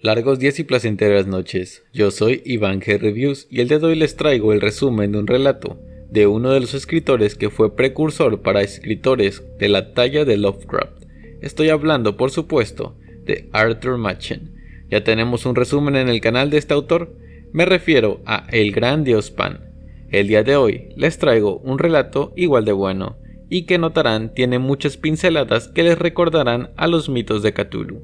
Largos días y placenteras noches. Yo soy Iván G. Reviews y el día de hoy les traigo el resumen de un relato de uno de los escritores que fue precursor para escritores de la talla de Lovecraft. Estoy hablando, por supuesto, de Arthur Machen. Ya tenemos un resumen en el canal de este autor. Me refiero a El Gran Dios Pan. El día de hoy les traigo un relato igual de bueno y que notarán tiene muchas pinceladas que les recordarán a los mitos de Cthulhu.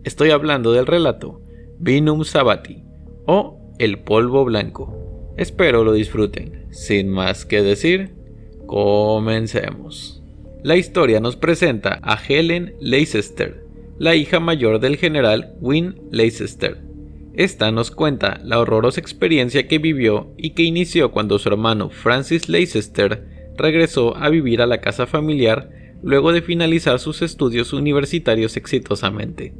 Estoy hablando del relato Vinum Sabati o El Polvo Blanco. Espero lo disfruten. Sin más que decir, comencemos. La historia nos presenta a Helen Leicester, la hija mayor del general Wynne Leicester. Esta nos cuenta la horrorosa experiencia que vivió y que inició cuando su hermano Francis Leicester regresó a vivir a la casa familiar luego de finalizar sus estudios universitarios exitosamente.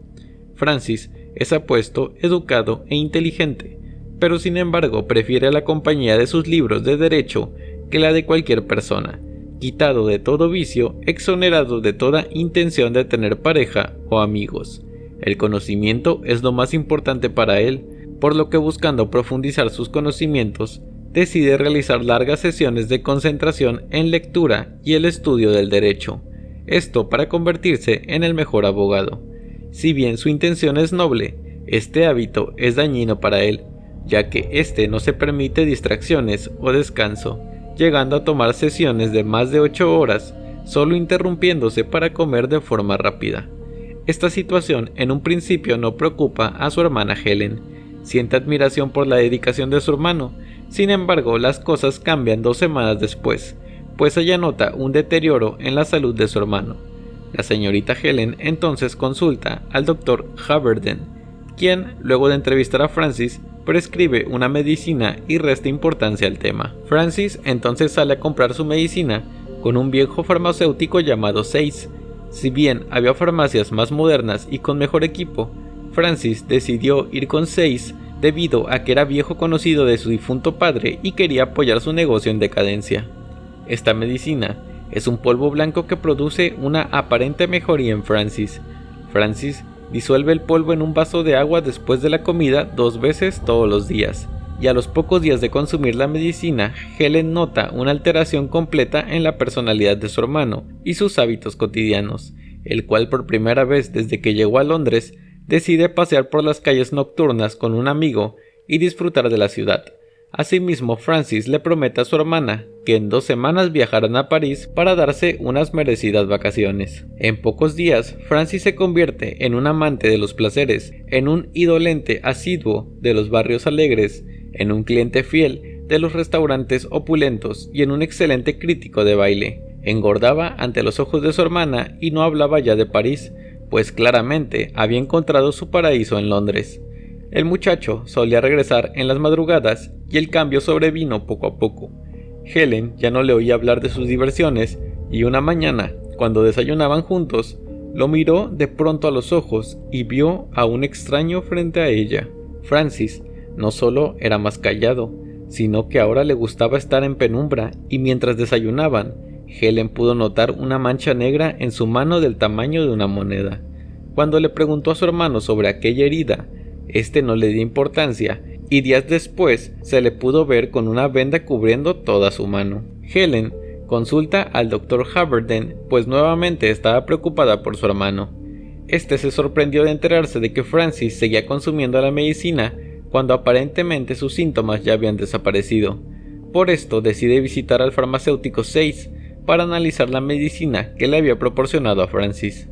Francis es apuesto, educado e inteligente, pero sin embargo prefiere la compañía de sus libros de derecho que la de cualquier persona, quitado de todo vicio, exonerado de toda intención de tener pareja o amigos. El conocimiento es lo más importante para él, por lo que buscando profundizar sus conocimientos, decide realizar largas sesiones de concentración en lectura y el estudio del derecho, esto para convertirse en el mejor abogado. Si bien su intención es noble, este hábito es dañino para él, ya que este no se permite distracciones o descanso, llegando a tomar sesiones de más de 8 horas, solo interrumpiéndose para comer de forma rápida. Esta situación en un principio no preocupa a su hermana Helen, siente admiración por la dedicación de su hermano. Sin embargo, las cosas cambian 2 semanas después, pues ella nota un deterioro en la salud de su hermano. La señorita Helen entonces consulta al Dr. Haverden, quien, luego de entrevistar a Francis, prescribe una medicina y resta importancia al tema. Francis entonces sale a comprar su medicina con un viejo farmacéutico llamado Zeiss. Si bien había farmacias más modernas y con mejor equipo, Francis decidió ir con Zeiss debido a que era viejo conocido de su difunto padre y quería apoyar su negocio en decadencia. Esta medicina es un polvo blanco que produce una aparente mejoría en Francis. Francis disuelve el polvo en un vaso de agua después de la comida 2 veces todos los días, y a los pocos días de consumir la medicina, Helen nota una alteración completa en la personalidad de su hermano y sus hábitos cotidianos, el cual por primera vez desde que llegó a Londres decide pasear por las calles nocturnas con un amigo y disfrutar de la ciudad. Asimismo, Francis le promete a su hermana que en 2 semanas viajarán a París para darse unas merecidas vacaciones. En pocos días, Francis se convierte en un amante de los placeres, en un indolente asiduo de los barrios alegres, en un cliente fiel de los restaurantes opulentos y en un excelente crítico de baile. Engordaba ante los ojos de su hermana y no hablaba ya de París, pues claramente había encontrado su paraíso en Londres. El muchacho solía regresar en las madrugadas y el cambio sobrevino poco a poco. Helen ya no le oía hablar de sus diversiones y una mañana, cuando desayunaban juntos, lo miró de pronto a los ojos y vio a un extraño frente a ella. Francis no solo era más callado, sino que ahora le gustaba estar en penumbra y mientras desayunaban, Helen pudo notar una mancha negra en su mano del tamaño de una moneda. Cuando le preguntó a su hermano sobre aquella herida, este no le dio importancia y días después se le pudo ver con una venda cubriendo toda su mano. Helen consulta al Dr. Haverden, pues nuevamente estaba preocupada por su hermano. Este se sorprendió de enterarse de que Francis seguía consumiendo la medicina cuando aparentemente sus síntomas ya habían desaparecido. Por esto decide visitar al farmacéutico Zeiss para analizar la medicina que le había proporcionado a Francis.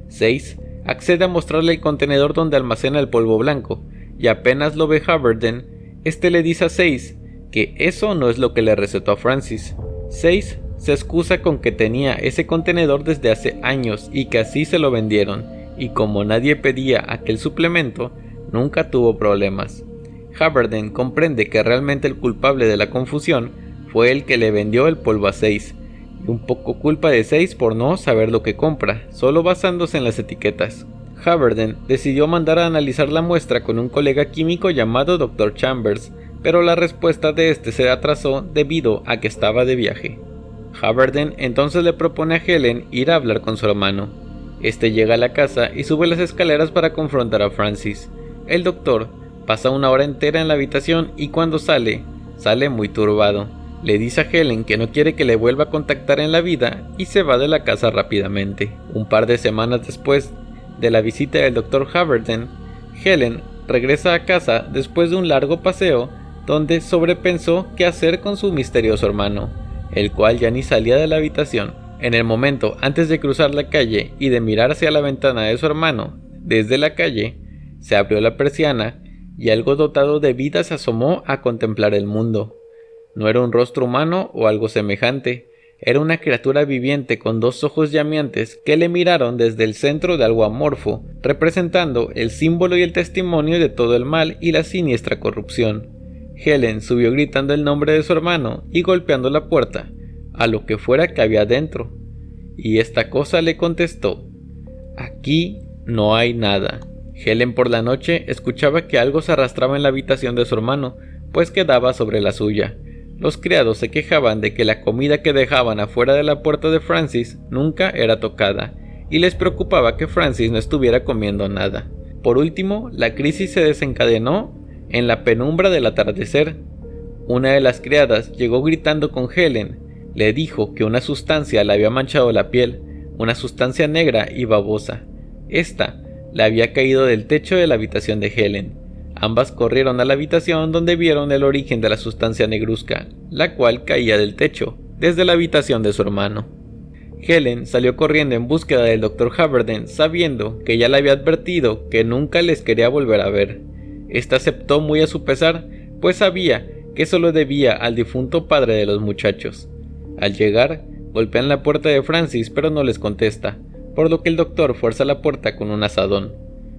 Zeiss accede a mostrarle el contenedor donde almacena el polvo blanco, y apenas lo ve Haverden, este le dice a Zeiss que eso no es lo que le recetó a Francis. Zeiss se excusa con que tenía ese contenedor desde hace años y que así se lo vendieron, y como nadie pedía aquel suplemento, nunca tuvo problemas. Haverden comprende que realmente el culpable de la confusión fue el que le vendió el polvo a Zeiss, y un poco culpa de Zeiss por no saber lo que compra, solo basándose en las etiquetas. Haverden decidió mandar a analizar la muestra con un colega químico llamado Dr. Chambers, pero la respuesta de este se atrasó debido a que estaba de viaje. Haverden entonces le propone a Helen ir a hablar con su hermano. Este llega a la casa y sube las escaleras para confrontar a Francis. el doctor pasa una hora entera en la habitación y cuando sale muy turbado. Le dice a Helen que no quiere que le vuelva a contactar en la vida y se va de la casa rápidamente. Un par de semanas después de la visita del Dr. Haverden, Helen regresa a casa después de un largo paseo donde sobrepensó qué hacer con su misterioso hermano, el cual ya ni salía de la habitación. En el momento antes de cruzar la calle y de mirar hacia la ventana de su hermano, desde la calle, se abrió la persiana y algo dotado de vida se asomó a contemplar el mundo. No era un rostro humano o algo semejante, era una criatura viviente con dos ojos llameantes que le miraron desde el centro de algo amorfo, representando el símbolo y el testimonio de todo el mal y la siniestra corrupción. Helen subió gritando el nombre de su hermano y golpeando la puerta, a lo que fuera que había dentro, y esta cosa le contestó: «Aquí no hay nada». Helen por la noche escuchaba que algo se arrastraba en la habitación de su hermano, pues quedaba sobre la suya. Los criados se quejaban de que la comida que dejaban afuera de la puerta de Francis nunca era tocada, y les preocupaba que Francis no estuviera comiendo nada. Por último, la crisis se desencadenó en la penumbra del atardecer. Una de las criadas llegó gritando con Helen. Le dijo que una sustancia le había manchado la piel, una sustancia negra y babosa. Esta le había caído del techo de la habitación de Helen. Ambas corrieron a la habitación donde vieron el origen de la sustancia negruzca, la cual caía del techo, desde la habitación de su hermano. Helen salió corriendo en búsqueda del Dr. Haverden, sabiendo que ya le había advertido que nunca les quería volver a ver. Esta aceptó muy a su pesar, pues sabía que eso lo debía al difunto padre de los muchachos. Al llegar, golpean la puerta de Francis pero no les contesta, por lo que el doctor fuerza la puerta con un azadón.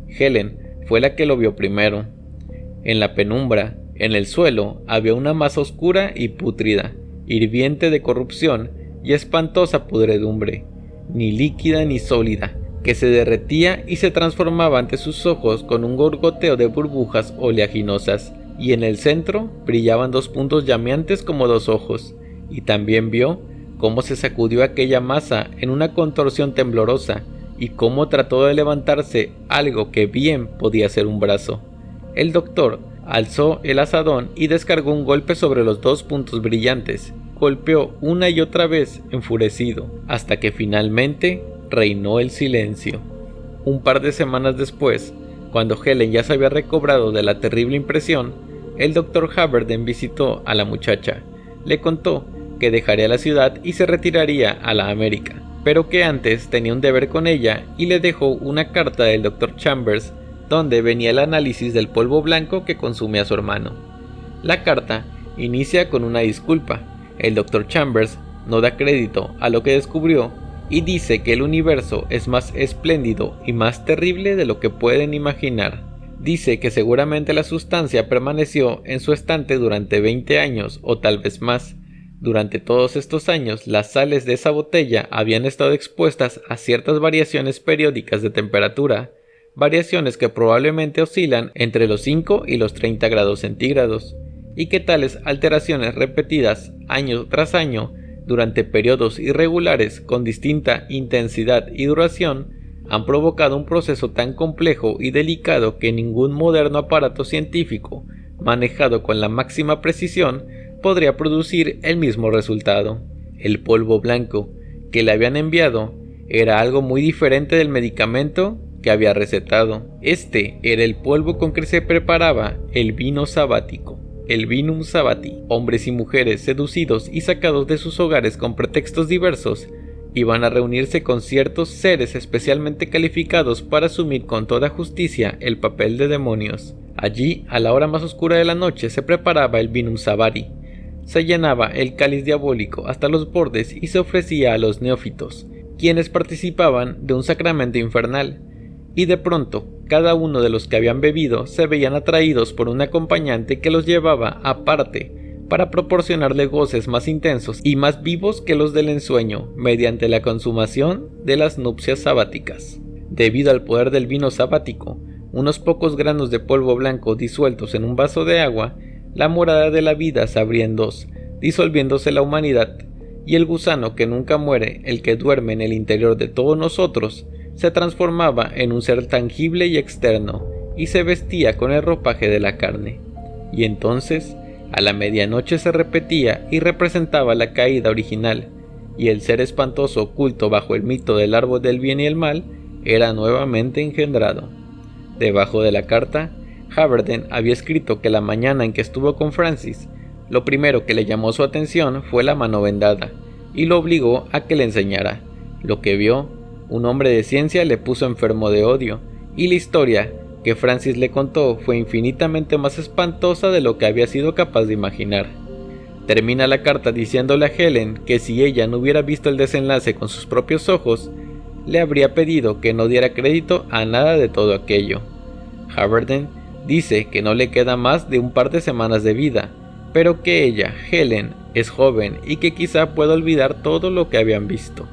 Helen fue la que lo vio primero. En la penumbra, en el suelo, había una masa oscura y pútrida, hirviente de corrupción y espantosa pudredumbre, ni líquida ni sólida, que se derretía y se transformaba ante sus ojos con un gorgoteo de burbujas oleaginosas, y en el centro brillaban dos puntos llameantes como dos ojos, y también vio cómo se sacudió aquella masa en una contorsión temblorosa, y cómo trató de levantarse algo que bien podía ser un brazo. El doctor alzó el azadón y descargó un golpe sobre los dos puntos brillantes. Golpeó una y otra vez, enfurecido, hasta que finalmente reinó el silencio. Un par de semanas después, cuando Helen ya se había recobrado de la terrible impresión, el Dr. Haverden visitó a la muchacha. Le contó que dejaría la ciudad y se retiraría a la América, pero que antes tenía un deber con ella y le dejó una carta del Dr. Chambers donde venía el análisis del polvo blanco que consume a su hermano. La carta inicia con una disculpa. El Dr. Chambers no da crédito a lo que descubrió y dice que el universo es más espléndido y más terrible de lo que pueden imaginar. Dice que seguramente la sustancia permaneció en su estante durante 20 años o tal vez más. Durante todos estos años, las sales de esa botella habían estado expuestas a ciertas variaciones periódicas de temperatura, variaciones que probablemente oscilan entre los 5 y los 30 grados centígrados, y que tales alteraciones repetidas año tras año durante periodos irregulares con distinta intensidad y duración han provocado un proceso tan complejo y delicado que ningún moderno aparato científico manejado con la máxima precisión podría producir el mismo resultado. El polvo blanco que le habían enviado era algo muy diferente del medicamento que había recetado. Este era el polvo con que se preparaba el vino sabático, el vinum sabati. Hombres y mujeres seducidos y sacados de sus hogares con pretextos diversos iban a reunirse con ciertos seres especialmente calificados para asumir con toda justicia el papel de demonios. Allí, a la hora más oscura de la noche, se preparaba el vinum sabati. Se llenaba el cáliz diabólico hasta los bordes y se ofrecía a los neófitos, quienes participaban de un sacramento infernal. Y de pronto, cada uno de los que habían bebido se veían atraídos por un acompañante que los llevaba aparte para proporcionarle goces más intensos y más vivos que los del ensueño mediante la consumación de las nupcias sabáticas. Debido al poder del vino sabático, unos pocos granos de polvo blanco disueltos en un vaso de agua, la morada de la vida se abría en dos, disolviéndose la humanidad, y el gusano que nunca muere, el que duerme en el interior de todos nosotros, se transformaba en un ser tangible y externo, y se vestía con el ropaje de la carne. Y entonces, a la medianoche se repetía y representaba la caída original, y el ser espantoso oculto bajo el mito del árbol del bien y el mal era nuevamente engendrado. Debajo de la carta, Haverden había escrito que la mañana en que estuvo con Francis, lo primero que le llamó su atención fue la mano vendada, y lo obligó a que le enseñara. Lo que vio, un hombre de ciencia, le puso enfermo de odio, y la historia que Francis le contó fue infinitamente más espantosa de lo que había sido capaz de imaginar. Termina la carta diciéndole a Helen que si ella no hubiera visto el desenlace con sus propios ojos, le habría pedido que no diera crédito a nada de todo aquello. Haverden dice que no le queda más de un par de semanas de vida, pero que ella, Helen, es joven y que quizá pueda olvidar todo lo que habían visto.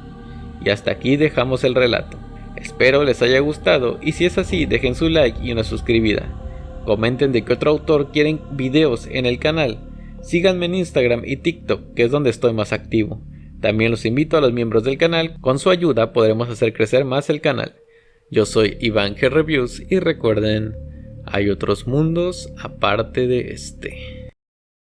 Y hasta aquí dejamos el relato. Espero les haya gustado y si es así dejen su like y una suscribida. Comenten de qué otro autor quieren videos en el canal. Síganme en Instagram y TikTok, que es donde estoy más activo. También los invito a los miembros del canal, con su ayuda podremos hacer crecer más el canal. Yo soy Iván G Reviews y recuerden, hay otros mundos aparte de este.